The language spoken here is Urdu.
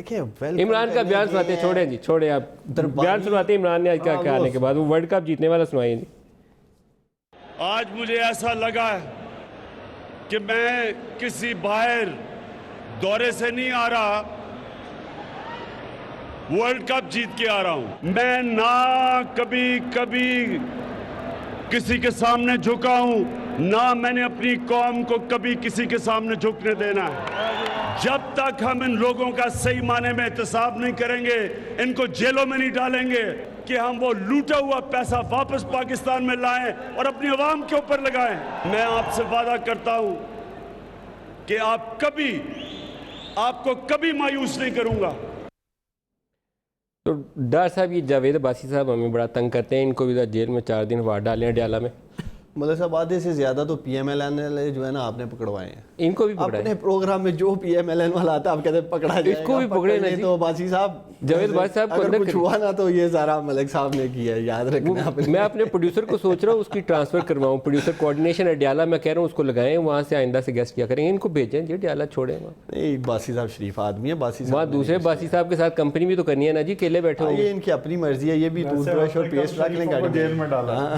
دیکھیں عمران کا بیان سناتے ہیں, چھوڑیں جی چھوڑیں, آپ بیان سناتے ہیں عمران نے آج کیا کیا آنے کے بعد, وہ ورلڈ کپ جیتنے والا سنائیں جی. آج مجھے ایسا لگا کہ میں کسی باہر دورے سے نہیں آ رہا, ورلڈ کپ جیت کے آ رہا ہوں. میں نہ کبھی کسی کے سامنے جھکا ہوں, نہ میں نے اپنی قوم کو کبھی کسی کے سامنے جھکنے دینا ہے. جب تک ہم ان لوگوں کا صحیح معنی میں احتساب نہیں کریں گے, ان کو جیلوں میں نہیں ڈالیں گے کہ ہم وہ لوٹا ہوا پیسہ واپس پاکستان میں لائیں اور اپنی عوام کے اوپر لگائیں, میں آپ سے وعدہ کرتا ہوں کہ آپ کو کبھی مایوس نہیں کروں گا. تو ڈار صاحب, یہ جاوید عباسی صاحب ہمیں بڑا تنگ کرتے ہیں, ان کو بھی جیل میں 4 دن وار ڈالیں ڈیالہ میں. ملک صاحب آدھے سے زیادہ تو پی ایم ایل این والے جو ہے نا آپ نے پکڑوائے ہیں. ان کو بھی پکڑائیں, اپنے پروگرام میں جو پی ایم ایل این والا آتا ہے آپ کہتے ہیں پکڑا جائے گا, اس کو بھی پکڑے نا جی. تو عباسی صاحب, جاوید عباسی صاحب کو اگر اندر کچھ ہوا نا تو یہ سارا ملک صاحب نے کیا ہے, یاد رکھنا. میں اپنے پروڈیوسر کو سوچ رہا ہوں اس کی ٹرانسفر کرواؤں, پروڈیوسر کوارڈینیشن ہے ڈیالہ, میں کہہ رہا ہوں اس کو لگائیں, وہاں سے آئندہ سے گیسٹ کیا کریں, ان کو بھیجیں جی ڈیالہ, چھوڑیں وہاں. نہیں, باسی صاحب شریف آدمی ہے, باسی صاحب وہاں دوسرے باسی صاحب کے ساتھ کمپنی بھی تو کرنی ہے نا جی, کیلے بیٹھے ہوں. یہ ان کی اپنی مرضی ہے, یہ بھی ٹوتھ برش اور پیسٹ رکھ لیں گاڑی جیل میں ڈالا.